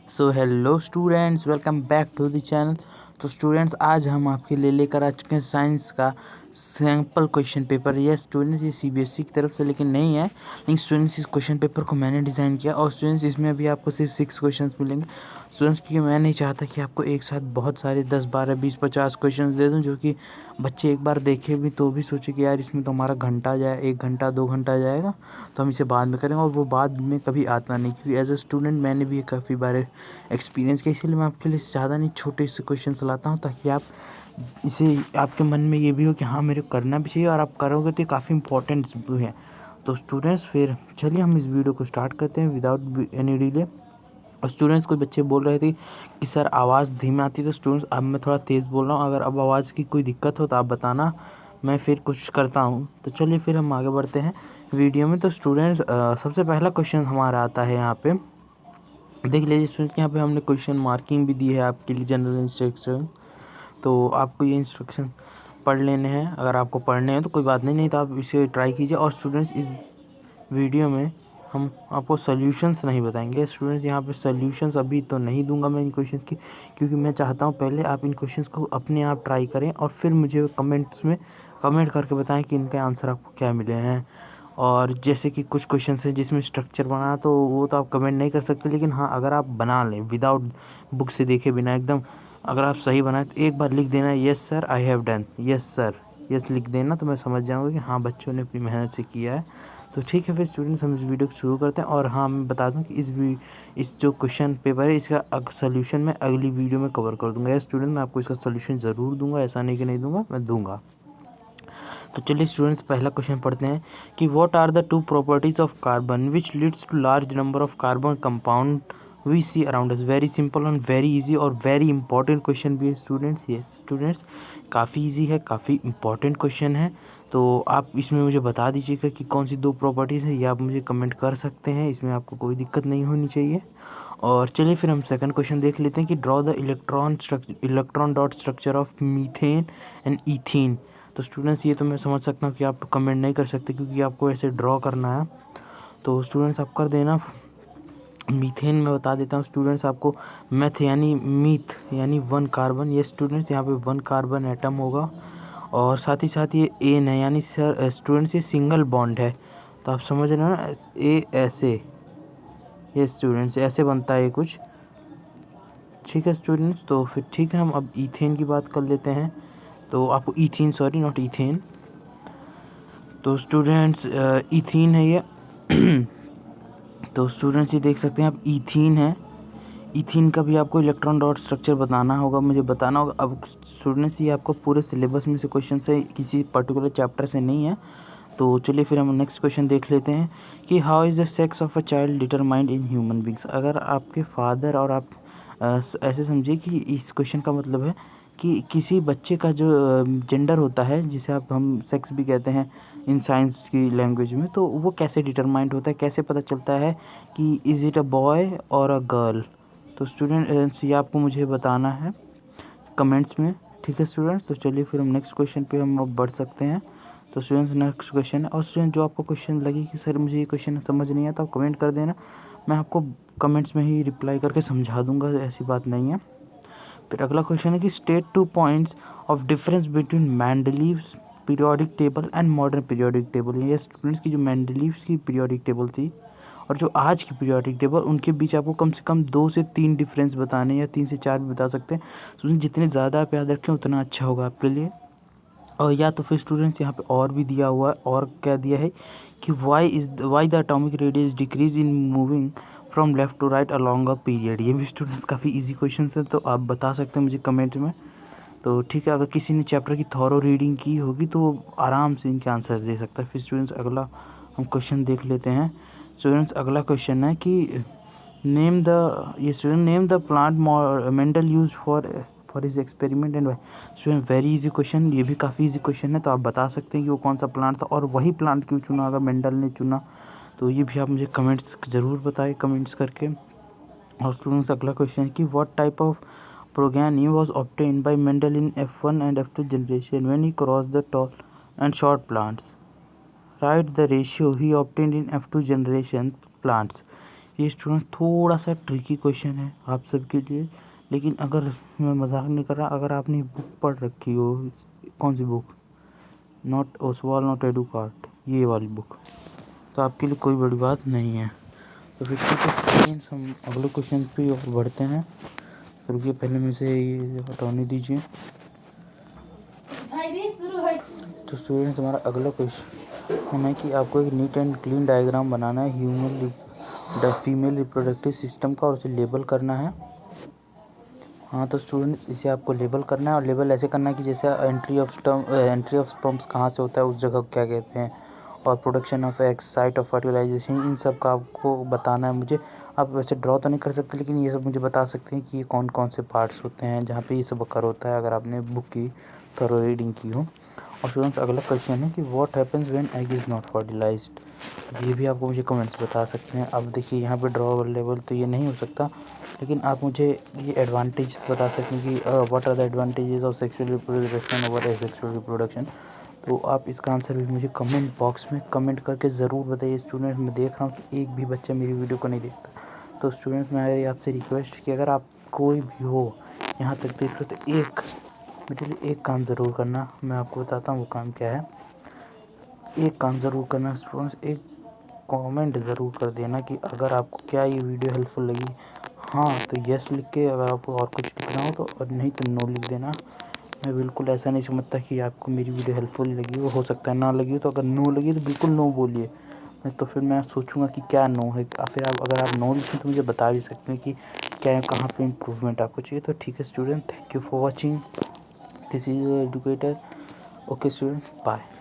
So hello students, welcome back to the channel. तो students, आज हम आपके लिए लेकर आ चुके हैं साइंस का सैम्पल क्वेश्चन पेपर। ये स्टूडेंट्स ये सीबीएसई की तरफ से लेकिन नहीं है, लेकिन स्टूडेंट्स इस क्वेश्चन पेपर को मैंने डिज़ाइन किया। और स्टूडेंट्स इसमें अभी आपको सिर्फ 6 क्वेश्चंस मिलेंगे स्टूडेंट्स, क्योंकि मैं नहीं चाहता कि आपको एक साथ बहुत सारे 10 12 20 50 क्वेश्चंस दे दूं, जो कि बच्चे एक बार देखे भी तो भी सोचे कि यार इसमें तो हमारा घंटा जाए, 1 घंटा 2 घंटा जाएगा, तो हम इसे बाद में करेंगे। और वो बाद में कभी आता नहीं, क्योंकि एज अ स्टूडेंट मैंने भी काफ़ी बार एक्सपीरियंस किया। इसीलिए मैं आपके लिए ज़्यादा नहीं, छोटे से क्वेश्चन लाता हूँ, ताकि आप इसे आपके मन में ये भी हो कि हाँ मेरे को करना भी चाहिए, और आप करोगे तो ये काफ़ी इंपॉर्टेंट भी है। तो स्टूडेंट्स, फिर चलिए हम इस वीडियो को स्टार्ट करते हैं विदाउट एनी डिले। और स्टूडेंट्स, कोई बच्चे बोल रहे थे कि सर आवाज़ धीमी आती है, तो स्टूडेंट्स अब मैं थोड़ा तेज़ बोल रहा हूँ। अगर अब आवाज़ की कोई दिक्कत हो तो आप बताना, मैं फिर कुछ करता हूँ। तो चलिए फिर हम आगे बढ़ते हैं वीडियो में। तो स्टूडेंट्स, सबसे पहला क्वेश्चन हमारा आता है यहाँ पे, देख लीजिए स्टूडेंट्स। यहाँ पे हमने क्वेश्चन मार्किंग भी दी है आपके लिए, जनरल इंस्ट्रक्शन। तो आपको ये इंस्ट्रक्शन पढ़ लेने हैं। अगर आपको पढ़ने हैं तो कोई बात नहीं, नहीं तो आप इसे ट्राई कीजिए। और स्टूडेंट्स, इस वीडियो में हम आपको सॉल्यूशंस नहीं बताएंगे स्टूडेंट्स। यहाँ पे सॉल्यूशंस अभी तो नहीं दूंगा मैं इन क्वेश्चंस की, क्योंकि मैं चाहता हूँ पहले आप इन क्वेश्चंस को अपने आप ट्राई करें, और फिर मुझे कमेंट्स में कमेंट करके बताएं कि इनके आंसर आपको क्या मिले हैं। और जैसे कि कुछ क्वेश्चंस हैं जिसमें स्ट्रक्चर बना, तो वो तो आप कमेंट नहीं कर सकते, लेकिन हाँ अगर आप बना लें विदाउट बुक से देखे बिना एकदम, अगर आप सही बनाए तो एक बार लिख देना yes sir I have done, yes sir, yes लिख देना, तो मैं समझ जाऊँगा कि हाँ बच्चों ने अपनी मेहनत से किया है। तो ठीक है फिर स्टूडेंट्स, हम इस वीडियो को शुरू करते हैं। और हाँ, मैं बता दूं कि इस जो क्वेश्चन पेपर है इसका सोल्यूशन मैं अगली वीडियो में कवर कर दूंगा। स्टूडेंट, मैं आपको इसका सोल्यूशन ज़रूर दूंगा, ऐसा नहीं कि नहीं दूंगा, मैं दूंगा। तो चलिए स्टूडेंट्स, पहला क्वेश्चन पढ़ते हैं कि what are the two properties of carbon which leads to large number of carbon compound we see around us. Very simple और वेरी इजी और वेरी इंपॉर्टेंट क्वेश्चन भी है स्टूडेंट्स। ये स्टूडेंट्स काफ़ी इजी है, काफ़ी इंपॉर्टेंट क्वेश्चन है। तो आप इसमें मुझे बता दीजिएगा कि कौन सी दो प्रॉपर्टीज़ है, ये आप मुझे कमेंट कर सकते हैं, इसमें आपको कोई दिक्कत नहीं होनी चाहिए। और चलिए फिर हम सेकंड क्वेश्चन देख लेते हैं कि draw the electron dot structure of methane and ethene. तो स्टूडेंट्स, ये तो मैं समझ सकता हूँ कि आप कमेंट नहीं कर सकते, क्योंकि आपको ऐसे ड्रॉ करना है। तो स्टूडेंट्स आप कर देना। मीथेन में बता देता हूँ स्टूडेंट्स आपको, मैथ यानी मीथ यानी 1 कार्बन। ये स्टूडेंट्स यहाँ पे 1 कार्बन एटम होगा। और साथ ही साथ ये एन है, यानी सर स्टूडेंट्स ये सिंगल बॉन्ड है। तो आप समझ रहे हो ना, ए ऐसे, ये स्टूडेंट्स ऐसे बनता है कुछ। ठीक है स्टूडेंट्स, तो फिर ठीक है, हम अब ईथेन की बात कर लेते हैं। तो आपको ईथीन, सॉरी नॉट ईथेन। तो स्टूडेंट्स ईथीन है ये। तो स्टूडेंट्स ये देख सकते हैं आप, ईथीन है। ईथीन का भी आपको इलेक्ट्रॉन डॉट स्ट्रक्चर बताना होगा, मुझे बताना होगा। अब स्टूडेंट्स, ये आपको पूरे सिलेबस में से क्वेश्चन है, किसी पर्टिकुलर चैप्टर से नहीं है। तो चलिए फिर हम नेक्स्ट क्वेश्चन देख लेते हैं कि how is the sex of a child determined in human beings. अगर आपके फादर और आप ऐसे समझिए कि इस क्वेश्चन का मतलब है कि किसी बच्चे का जो जेंडर होता है, जिसे हम सेक्स भी कहते हैं इन साइंस की लैंग्वेज में, तो वो कैसे डिटरमाइंड होता है, कैसे पता चलता है कि इज़ इट अ बॉय और अ गर्ल। तो स्टूडेंट्स, ये आपको मुझे बताना है कमेंट्स में। ठीक है स्टूडेंट्स, तो चलिए फिर हम नेक्स्ट क्वेश्चन पे हम अब बढ़ सकते हैं। तो स्टूडेंट्स, नेक्स्ट क्वेश्चन है। और स्टूडेंट, जो आपको क्वेश्चन लगे कि सर मुझे ये क्वेश्चन समझ नहीं आता, आप कमेंट कर देना, मैं आपको कमेंट्स में ही रिप्लाई करके समझा दूंगा, ऐसी बात नहीं है। फिर अगला क्वेश्चन है कि state 2 points of difference between Mendeleev's periodic table and modern periodic table. ये स्टूडेंट्स की जो मेंडलीव्स की पीरियोडिक टेबल थी और जो आज की पीरियोडिक टेबल, उनके बीच आपको कम से कम 2 से 3 डिफरेंस बताने, या 3 से 4 भी बता सकते हैं। स्टूडेंट, जितने ज़्यादा आप याद रखें उतना अच्छा होगा आपके लिए। और या तो फिर स्टूडेंट्स, यहाँ पे और भी दिया हुआ है, और क्या दिया है कि why the atomic radius decrease in moving from left to right along a period. ये भी स्टूडेंट्स काफ़ी इजी क्वेश्चन है, तो आप बता सकते हैं मुझे कमेंट में। तो ठीक है, अगर किसी ने चैप्टर की थॉरो रीडिंग की होगी तो वो आराम से इनके आंसर दे सकता है। फिर स्टूडेंट्स, अगला हम क्वेश्चन देख लेते हैं। स्टूडेंट्स, अगला क्वेश्चन है कि name the plant Mendel use for his experiment and why. Student, very easy question, ये भी काफ़ी इजी क्वेश्चन है। तो आप बता सकते हैं कि वो कौन सा प्लांट था और वही प्लांट क्यों चुना, अगर मेंडल ने चुना। तो ये भी आप मुझे कमेंट्स ज़रूर बताएं, कमेंट्स करके। और स्टूडेंट्स, अगला क्वेश्चन है कि what type of progeny was obtained by Mendel in F1 and F2 generation when he crossed the tall and short plants. Write the ratio he obtained in F2 generation plants. ये student थोड़ा सा tricky question है आप सबके लिए, लेकिन अगर मैं मजाक नहीं कर रहा, अगर आपने बुक पढ़ रखी हो, कौन सी बुक, नॉट ओसवाल नॉट एडुकार्ट, ये वाली बुक, तो आपके लिए कोई बड़ी बात नहीं है। तो फिर ठीक है स्टूडेंट्स, हम अगले क्वेश्चन पे और बढ़ते हैं। रुकिए, पहले मुझे ये हटाने दीजिए। तो स्टूडेंट्स, हमारा अगला क्वेश्चन है कि आपको एक नीट एंड क्लीन डायग्राम बनाना है ह्यूमन फीमेल रिप्रोडक्टिव सिस्टम का, और उसे लेबल करना है। हाँ, तो स्टूडेंट इसे आपको लेबल करना है, और लेबल ऐसे करना है कि जैसे एंट्री ऑफ स्पर्म्स कहाँ से होता है, उस जगह को क्या कहते हैं, और production of eggs, site of fertilization, इन सब का आपको बताना है मुझे। आप वैसे ड्रॉ तो नहीं कर सकते, लेकिन ये सब मुझे बता सकते हैं कि ये कौन कौन से पार्ट्स होते हैं जहाँ पे ये सब अकर होता है, अगर आपने बुक की थोरो रीडिंग की हो। और स्टूडेंट्स, अगला क्वेश्चन है कि what happens when egg is not fertilized. ये भी आपको मुझे कमेंट्स बता सकते हैं। अब देखिए, यहाँ पे ड्रॉ लेवल तो ये नहीं हो सकता, लेकिन आप मुझे ये एडवांटेज बता सकते हैं कि what are the advantages of sexual reproduction over asexual reproduction. तो आप इसका आंसर भी मुझे कमेंट बॉक्स में कमेंट करके ज़रूर बताइए। स्टूडेंट्स, मैं देख रहा हूँ कि एक भी बच्चा मेरी वीडियो को नहीं देखता। तो स्टूडेंट्स, मेरी आपसे रिक्वेस्ट कि अगर आप कोई भी हो यहाँ तक देख रहे हो, तो मेरे लिए एक काम ज़रूर करना। मैं आपको बताता हूँ वो काम क्या है। एक काम ज़रूर करना स्टूडेंट्स, एक कमेंट ज़रूर कर देना कि अगर आपको क्या ये वीडियो हेल्पफुल लगी। हाँ तो यस लिख के, अगर आपको और कुछ लिखना हो तो, और नहीं तो नो लिख देना। मैं बिल्कुल ऐसा नहीं समझता कि आपको मेरी वीडियो हेल्पफुल लगी हो सकता है ना लगी हो। तो अगर नो लगी तो बिल्कुल नो बोलिए, नहीं तो फिर मैं सोचूंगा कि क्या नो है। फिर आप अगर आप नो लिखें तो मुझे बता भी सकते हैं कि क्या कहाँ पे इम्प्रूवमेंट आपको चाहिए। तो ठीक है student, thank you for watching, this is your educator. Okay student, bye.